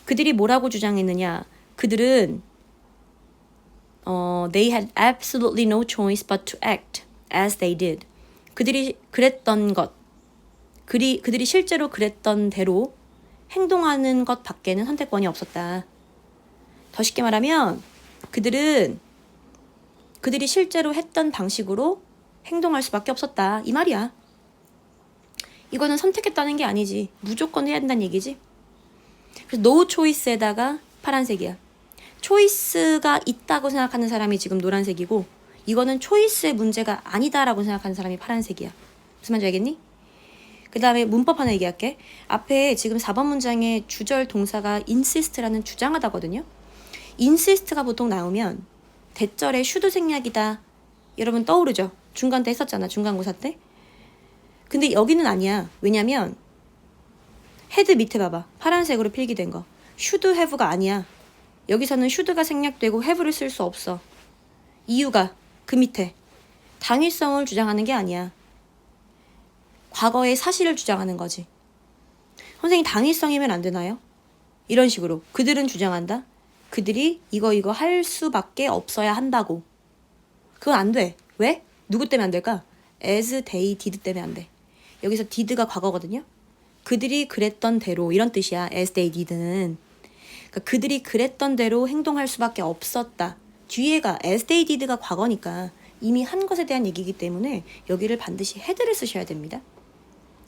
그들이 뭐라고 주장했느냐? 그들은 they had absolutely no choice but to act as they did. 그들이 그랬던 것, 그들이 실제로 그랬던 대로 행동하는 것 밖에는 선택권이 없었다. 더 쉽게 말하면 그들이 실제로 했던 방식으로 행동할 수밖에 없었다. 이 말이야. 이거는 선택했다는 게 아니지. 무조건 해야 된다는 얘기지. 그래서 no choice에다가 파란색이야. 초이스가 있다고 생각하는 사람이 지금 노란색이고 이거는 초이스의 문제가 아니다라고 생각하는 사람이 파란색이야. 무슨 말인지 알겠니? 그 다음에 문법 하나 얘기할게. 앞에 지금 4번 문장에 주절 동사가 insist라는 주장하다거든요. insist가 보통 나오면 대절에 should 생략이다. 여러분 떠오르죠? 중간 때 했었잖아. 중간고사 때. 근데 여기는 아니야. 왜냐면 had 밑에 봐봐. 파란색으로 필기된 거. should have가 아니야. 여기서는 should가 생략되고 have를 쓸 수 없어. 이유가 그 밑에 당위성을 주장하는 게 아니야. 과거의 사실을 주장하는 거지. 선생님 당위성이면 안 되나요? 이런 식으로 그들은 주장한다. 그들이 이거 할 수밖에 없어야 한다고. 그건 안 돼. 왜? 누구 때문에 안 될까? as they did 때문에 안 돼. 여기서 did가 과거거든요. 그들이 그랬던 대로 이런 뜻이야. as they did는. 그러니까 그들이 그랬던 대로 행동할 수밖에 없었다. 뒤에가 as they did가 과거니까 이미 한 것에 대한 얘기이기 때문에 여기를 반드시 had를 쓰셔야 됩니다.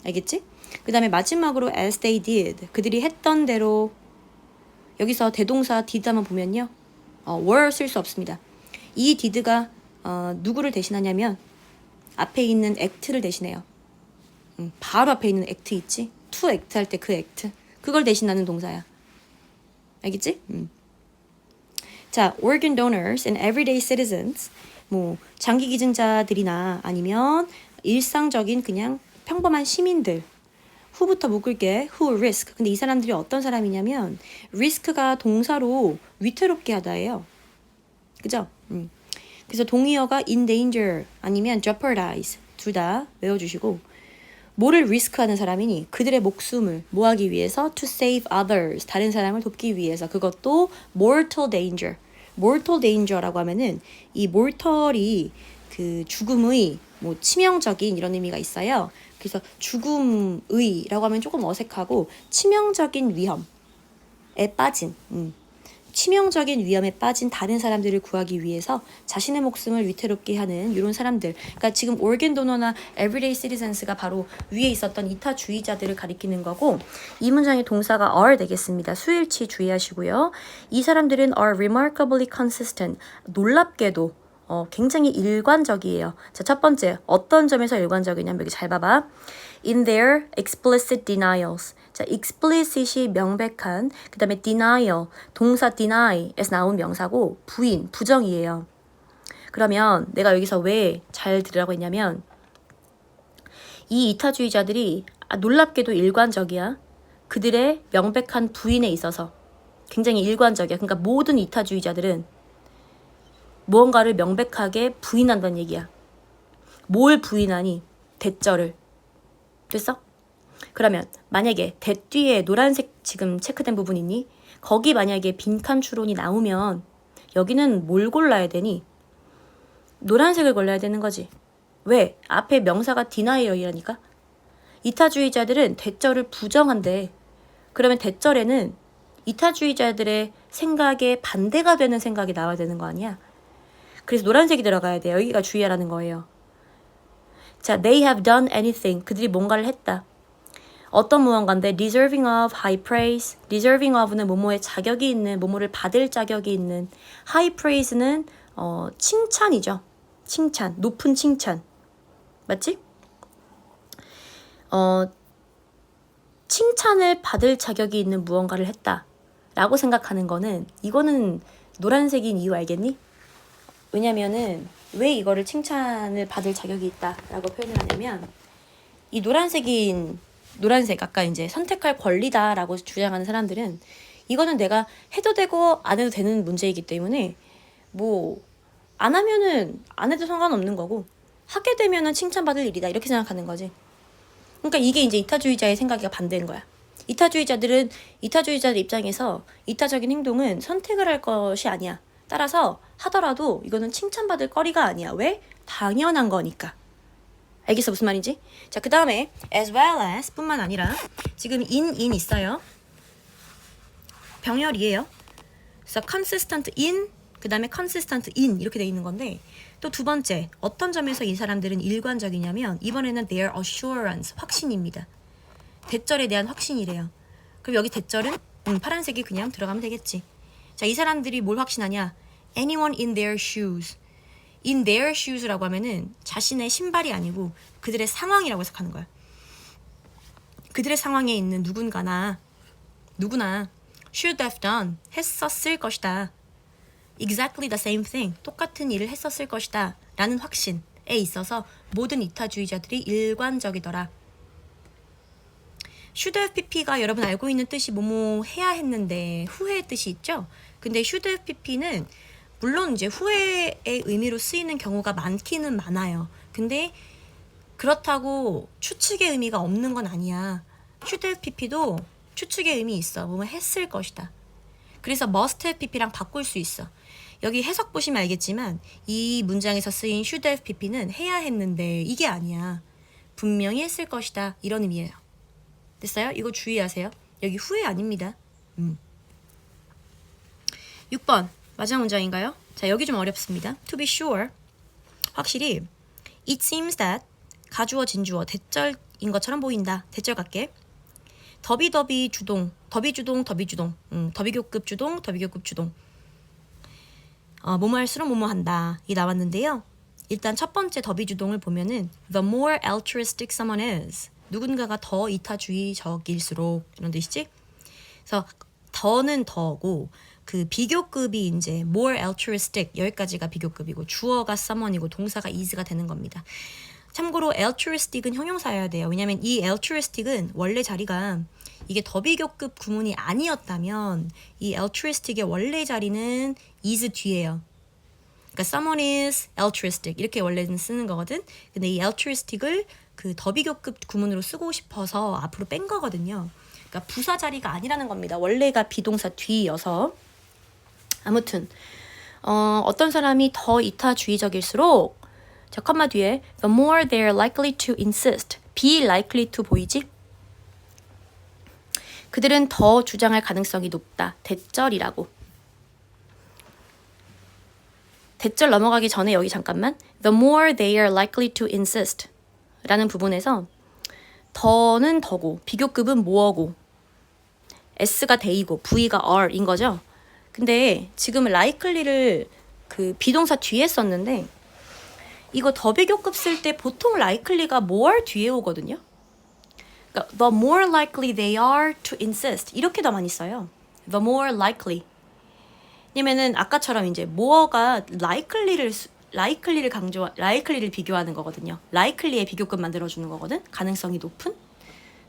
알겠지? 그 다음에 마지막으로 as they did. 그들이 했던 대로. 여기서 대동사 did 한번 보면요. were 쓸 수 없습니다. 이 did가 누구를 대신하냐면 앞에 있는 act를 대신해요. 바로 앞에 있는 act 있지? to act 할 때 그 act. 그걸 대신하는 동사야. 알겠지? 자, organ donors and everyday citizens. 뭐 장기 기증자들이나 아니면 일상적인 그냥 평범한 시민들. who부터 묶을게. who risk. 근데 이 사람들이 어떤 사람이냐면 risk가 동사로 위태롭게 하다예요. 그죠? 그래서 동의어가 in danger 아니면 jeopardize 둘 다 외워주시고 뭐를 리스크하는 사람이니? 그들의 목숨을 뭐 하기 위해서? to save others 다른 사람을 돕기 위해서. 그것도 mortal danger. mortal danger라고 하면은 이 mortal이 그 죽음의 뭐 치명적인 이런 의미가 있어요. 그래서 죽음의라고 하면 조금 어색하고 치명적인 위험에 빠진 치명적인 위험에 빠진 다른 사람들을 구하기 위해서 자신의 목숨을 위태롭게 하는 이런 사람들. 그러니까 지금 organ donor나 everyday citizens가 바로 위에 있었던 이타주의자들을 가리키는 거고 이 문장의 동사가 are 되겠습니다. 수일치 주의하시고요. 이 사람들은 are remarkably consistent. 놀랍게도 굉장히 일관적이에요. 자, 첫 번째 어떤 점에서 일관적이냐면 여기 잘 봐봐. In their explicit denials. 자, explicit이 명백한, 그 다음에 denial, 동사 deny에서 나온 명사고 부인, 부정이에요. 그러면 내가 여기서 왜 잘 들으라고 했냐면 이 이타주의자들이 놀랍게도 일관적이야. 그들의 명백한 부인에 있어서 굉장히 일관적이야. 그러니까 모든 이타주의자들은 무언가를 명백하게 부인한다는 얘기야. 뭘 부인하니? 대절을. 됐어? 그러면 만약에 대 뒤에 노란색 지금 체크된 부분 있니? 거기 만약에 빈칸 추론이 나오면 여기는 뭘 골라야 되니? 노란색을 골라야 되는 거지. 왜? 앞에 명사가 denial이라니까? 이타주의자들은 대절을 부정한대. 그러면 대절에는 이타주의자들의 생각에 반대가 되는 생각이 나와야 되는 거 아니야? 그래서 노란색이 들어가야 돼요. 여기가 주의하라는 거예요. 자, they have done anything. 그들이 뭔가를 했다. 어떤 무언가인데 deserving of high praise. deserving of는 뭐뭐에 자격이 있는, 뭐뭐를 받을 자격이 있는. high praise는 칭찬이죠. 칭찬, 높은 칭찬. 맞지? 칭찬을 받을 자격이 있는 무언가를 했다. 라고 생각하는 거는 이거는 노란색인 이유 알겠니? 왜냐면은 왜 이거를 칭찬을 받을 자격이 있다라고 표현을 하냐면 이 노란색 아까 이제 선택할 권리다라고 주장하는 사람들은 이거는 내가 해도 되고 안 해도 되는 문제이기 때문에 뭐 안 하면은 안 해도 상관없는 거고 하게 되면은 칭찬받을 일이다 이렇게 생각하는 거지. 그러니까 이게 이제 이타주의자의 생각이 반대인 거야. 이타주의자들 입장에서 이타적인 행동은 선택을 할 것이 아니야. 따라서 하더라도 이거는 칭찬받을 거리가 아니야. 왜? 당연한 거니까. 알겠어? 무슨 말인지? 자, 그 다음에 as well as 뿐만 아니라 지금 in 있어요. 병렬이에요. 그래서 consistent in 그 다음에 consistent in 이렇게 돼 있는 건데 또 두 번째 어떤 점에서 이 사람들은 일관적이냐면 이번에는 their assurance 확신입니다. 대절에 대한 확신이래요. 그럼 여기 대절은 파란색이 그냥 들어가면 되겠지. 자, 이 사람들이 뭘 확신하냐? anyone in their shoes. in their shoes라고 하면은 자신의 신발이 아니고 그들의 상황이라고 해석하는 거야. 그들의 상황에 있는 누구나 should have done 했었을 것이다. exactly the same thing 똑같은 일을 했었을 것이다 라는 확신. 있어서 모든 이타주의자들이 일관적이더라. should have pp가 여러분 알고 있는 뜻이 뭐뭐 해야 했는데 후회의 뜻이 있죠? 근데 should have pp는 물론 이제 후회의 의미로 쓰이는 경우가 많기는 많아요. 근데 그렇다고 추측의 의미가 없는 건 아니야. should have pp도 추측의 의미 있어. 뭐뭐 했을 것이다. 그래서 must have pp랑 바꿀 수 있어. 여기 해석 보시면 알겠지만 이 문장에서 쓰인 should have pp는 해야 했는데 이게 아니야. 분명히 했을 것이다. 이런 의미예요. 됐어요? 이거 주의하세요. 여기 후회 아닙니다. 6번 마지막 문장인가요? 자, 여기 좀 어렵습니다. To be sure, 확실히 it seems that 가주어 진주어 대절인 것처럼 보인다. 대절 같게 더비 주동 더비교급 주동 뭐뭐 할수록 뭐뭐 한다 이 나왔는데요. 일단 첫 번째 더비 주동을 보면은 the more altruistic someone is 누군가가 더 이타주의적일수록 이런 뜻이지. 그래서 더는 더고 그 비교급이 이제 more altruistic 여기까지가 비교급이고 주어가 someone이고 동사가 is가 되는 겁니다. 참고로 altruistic은 형용사여야 돼요. 왜냐면 이 altruistic은 원래 자리가 이게 더비교급 구문이 아니었다면 이 altruistic의 원래 자리는 is 뒤에요. 그러니까 someone is altruistic 이렇게 원래는 쓰는 거거든. 근데 이 altruistic을 그 더비교급 구문으로 쓰고 싶어서 앞으로 뺀 거거든요. 그러니까 부사 자리가 아니라는 겁니다. 원래가 비동사 뒤여서. 아무튼 어떤 사람이 더 이타주의적일수록 자, 컴마 뒤에 the more they are likely to insist be likely to 보이지? 그들은 더 주장할 가능성이 높다. 대절이라고. 대절 넘어가기 전에 여기 잠깐만 the more they are likely to insist 라는 부분에서 더는 더고 비교급은 more고 S가 they이고 V가 are인 거죠. 근데 지금 likely를 그 비동사 뒤에 썼는데 이거 더 비교급 쓸 때 보통 likely가 more 뒤에 오거든요. 그러니까 the more likely they are to insist 이렇게 더 많이 써요. the more likely. 왜냐면은 아까처럼 이제 more가 likely를 비교하는 거거든요. likely의 비교급 만들어주는 거거든. 가능성이 높은.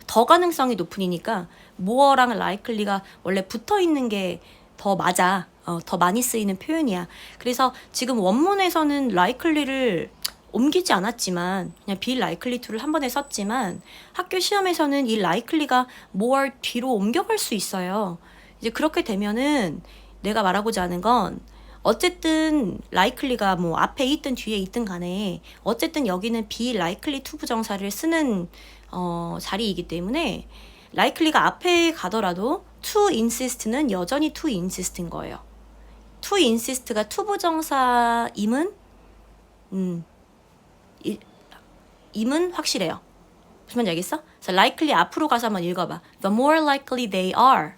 더 가능성이 높으니까 more랑 likely가 원래 붙어 있는 게 더 맞아. 더 많이 쓰이는 표현이야. 그래서 지금 원문에서는 likely를 옮기지 않았지만 그냥 be likely to를 한 번에 썼지만 학교 시험에서는 이 likely가 more 뒤로 옮겨갈 수 있어요. 이제 그렇게 되면은 내가 말하고자 하는 건 어쨌든 likely가 뭐 앞에 있든 뒤에 있든 간에 어쨌든 여기는 be likely to 부정사를 쓰는 자리이기 때문에 likely가 앞에 가더라도 to insist는 여전히 to insist인 거예요. to insist가 to 부정사임은 임은 확실해요. 무슨 말인지 알겠어? 그래서 likely 앞으로 가서 한번 읽어봐. The more likely they are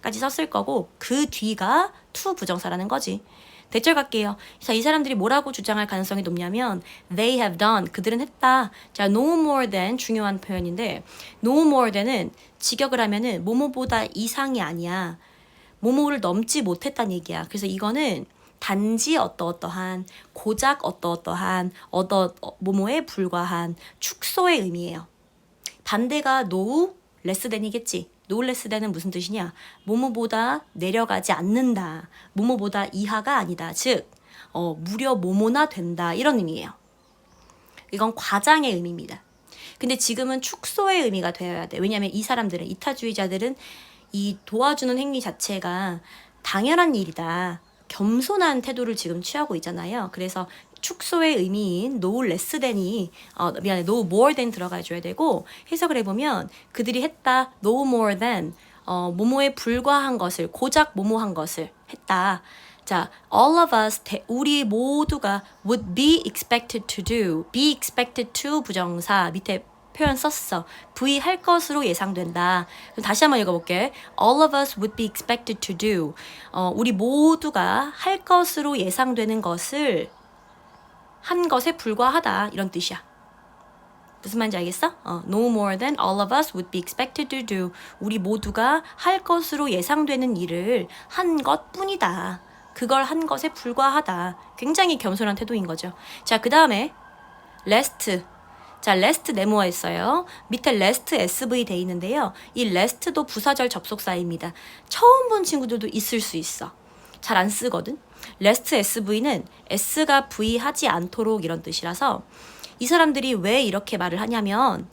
까지 썼을 거고 그 뒤가 to 부정사라는 거지. 대절 갈게요. 자, 이 사람들이 뭐라고 주장할 가능성이 높냐면 they have done, 그들은 했다. 자, no more than 중요한 표현인데 no more than은 직역을 하면은 뭐뭐보다 이상이 아니야. 뭐뭐를 넘지 못했다는 얘기야. 그래서 이거는 단지 어떠어떠한, 고작 어떠어떠한, 뭐뭐에 불과한 축소의 의미예요. 반대가 no less than이겠지. no less than은 무슨 뜻이냐? 뭐뭐보다 내려가지 않는다. 뭐뭐보다 이하가 아니다. 즉, 무려 뭐뭐나 된다. 이런 의미예요. 이건 과장의 의미입니다. 근데 지금은 축소의 의미가 되어야 돼. 왜냐하면 이 사람들은, 이타주의자들은 이 도와주는 행위 자체가 당연한 일이다. 겸손한 태도를 지금 취하고 있잖아요. 그래서 축소의 의미인 no less than이 no more than 들어가줘야 되고 해석을 해보면 그들이 했다 no more than 뭐뭐에 불과한 것을 고작 뭐뭐한 것을 했다. 자, all of us 우리 모두가 would be expected to do be expected to 부정사 밑에 표현 썼어. V 할 것으로 예상된다. 그럼 다시 한번 읽어볼게. All of us would be expected to do. 우리 모두가 할 것으로 예상되는 것을 한 것에 불과하다. 이런 뜻이야. 무슨 말인지 알겠어? No more than all of us would be expected to do. 우리 모두가 할 것으로 예상되는 일을 한 것뿐이다. 그걸 한 것에 불과하다. 굉장히 겸손한 태도인 거죠. 자, 그 다음에 레스트. 자, 레스트 네모가 있어요. 밑에 레스트 SV 돼 있는데요. 이 레스트도 부사절 접속사입니다. 처음 본 친구들도 있을 수 있어. 잘 안 쓰거든. 레스트 SV는 S가 V 하지 않도록 이런 뜻이라서 이 사람들이 왜 이렇게 말을 하냐면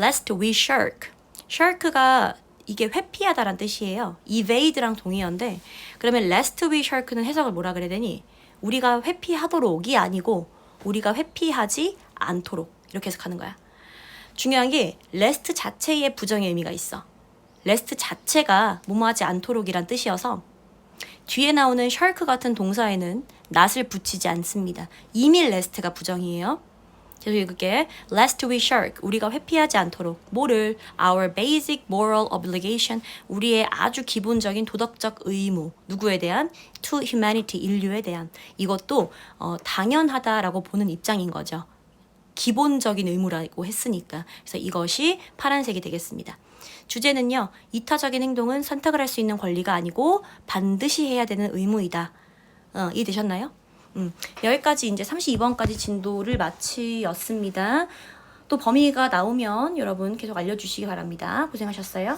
lest we shirk. shirk가 이게 회피하다란 뜻이에요. evade랑 동의어인데 그러면 lest we shirk는 해석을 뭐라 그래야 되니? 우리가 회피하도록이 아니고 우리가 회피하지 않도록 이렇게 해석하는 거야. 중요한 게 lest 자체에 부정의 의미가 있어. lest 자체가 뭐뭐하지 않도록이란 뜻이어서 뒤에 나오는 shark 같은 동사에는 not을 붙이지 않습니다. 이미 lest가 부정이에요. 그래서 읽을게. lest we shirk. 우리가 회피하지 않도록. 뭐를? Our basic moral obligation. 우리의 아주 기본적인 도덕적 의무. 누구에 대한? To humanity. 인류에 대한. 이것도 당연하다라고 보는 입장인 거죠. 기본적인 의무라고 했으니까. 그래서 이것이 파란색이 되겠습니다. 주제는요. 이타적인 행동은 선택을 할 수 있는 권리가 아니고 반드시 해야 되는 의무이다. 이해되셨나요? 여기까지 이제 32번까지 진도를 마치었습니다. 또 범위가 나오면 여러분 계속 알려주시기 바랍니다. 고생하셨어요.